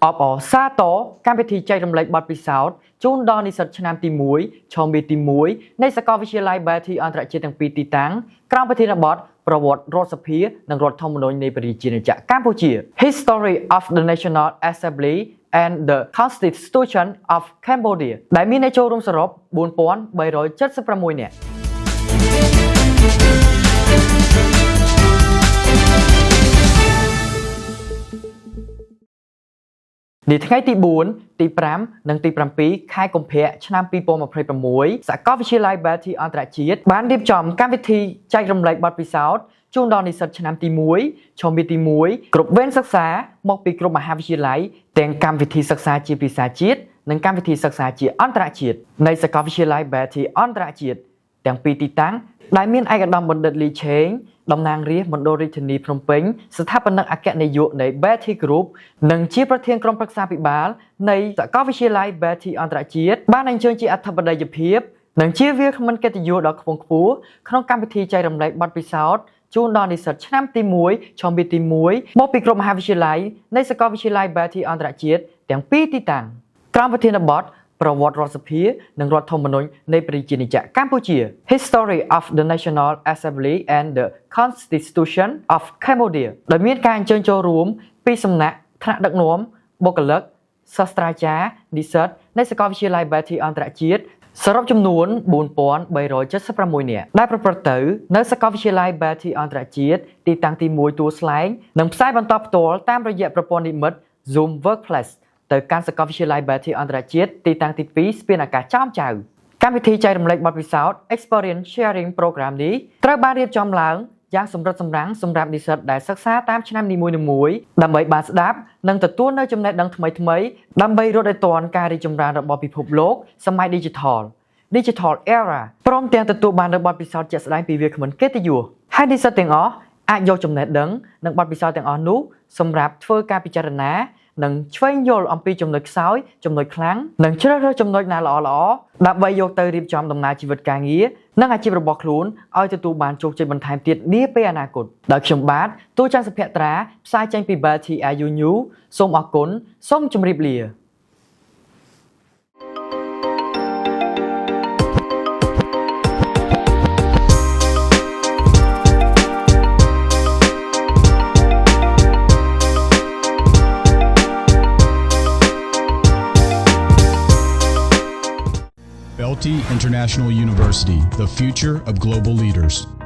អបអសាតកម្មវិធីចែករំលែកបទពិសោធន៍ជូនដល់និស្សិតឆ្នាំទី1ឆមាសទី1នៃសាកលវិទ្យាល័យ Betty អន្តរជាតិទាំងពីរទីតាំងក្រោមប្រធានបទប្រវត្តិរដ្ឋសភានិងរដ្ឋធម្មនុញ្ញនៃប្រជាជាតិកម្ពុជា History of the National Assembly and the Constitution of Cambodia ដែលមានអ្នកចូលរួមសរុប4376នាក់នៅថ្ងៃទី4ទី5និងទី7ខែកុម្ភៈឆ្នាំ2026សាកលវិទ្យាល័យ Betty អន្តរជាតិបានរៀបចំកម្មវិធីចែករំលែកបទពិសោធន៍ជូនដល់និស្សិតឆ្នាំទី1ឆមាសទី1គ្រប់វេនសិក្សាមកពីគ្រប់មហាវិទ្យាល័យទាំងកម្មវិធីសិក្សាជាភាសាជាតិនិងកម្មវិធីសិក្សាជាអន្តរជាតិនៃសាកលវិទ្យាល័យ Betty អន្តរជាតិទាំងពីរទីតាំងដែលមានឯកឧត្តមបណ្ឌិតលីឆេងតំណាងរាស្ត្រមណ្ឌលរាជធានីភ្នំពេញស្ថាបនិកអគ្គនាយកនៃ Betty Group និងជាប្រធានក្រុមប្រឹក្សាភិបាលនៃសាកលវិទ្យាល័យ Betty អន្តរជាតិបានអញ្ជើញជាអធិបតីភាពនិងជាវាគ្មិនកិត្តិយសដ៏ខ្ពង់ខ្ពស់ក្នុងកម្មវិធីចែករំលែកបទពិសោធន៍ជូនដល់និស្សិតឆ្នាំទី1ឆមាសទី1មកពីក្រុមមហាវិទ្យាល័យនៃសាកលវិទ្យាល័យ Betty អន្តរជាតិទាំងពីរទីតាំងក្រោមប្រធានបទប្រវត្តិរដ្ឋសភានិងរដ្ឋធម្មនុញ្ញនៃប្រជាជាតិកម្ពុជា History of the National Assembly and the Constitution of Cambodia ដែលមានការអញ្ជើញចូលរួមពីសំណាក់ថ្នាក់ដឹកនាំបុគ្គលិកសាស្ត្រាចារ្យនិស្សិតនៃសាកលវិទ្យាល័យ Betty អន្តរជាតិសរុបចំនួន4376នាក់ដែលប្រព្រឹត្តទៅនៅសាកលវិទ្យាល័យ Betty អន្តរជាតិទីតាំងទី1ទួលស្លែងនិងផ្សាយបន្តផ្ទាល់តាមរយៈប្រព័ន្ធនិម្មិត Zoom Workplace ទៅកាន់សាកលវិទ្យាល័យ Betty អន្តរជាតិទីតាំងទី2ស្ពានអាកាសចោមចៅកម្មវិធីចែករំលែកបទពិសោធន៍ Experience Sharing Program នេះត្រូវបានរៀបចំឡើងយ៉ាងសម្រិតសម្រាំងសម្រាប់និស្សិតដែលសិក្សាតាមឆ្នាំនីមួយៗដើម្បីបានស្ដាប់និងទទួលនូវចំណេះដឹងថ្មីៗដើម្បីរត់ឲ្យទាន់ការរីកចម្រើនរបស់ពិភពលោកសម័យ Digital Era ព្រមទាំងទទួលបាននូវបទពិសោធន៍ជាក់ស្ដែងពីវាគ្មិនកិត្តិយសហើយនិស្សិតទាំងអស់អាចយកចំណេះដឹងនិងបទពិសោធន៍ទាំងអស់នោះសម្រាប់ធ្វើការពិចារណានិងឆ្វេងយល់អំពីចំណុចខ្សោយចំណុចខ្លាំងនិងជ្រើសរើសចំណុចណាល្អៗដើម្បីយកទៅរៀបចំដំណើរជីវិតការងារនិងអាជីពរបស់ខ្លួនឲ្យទទួលបានជោគជ័យបន្ថែមទៀតនាពេលអនាគតដោយខ្ញុំបាទទូច័ន្ទសុភ័ត្រាផ្សាយចេញពី Betty IU News សូមអរគុណសូមជម្រាបលាBelty International University, the future of global leaders.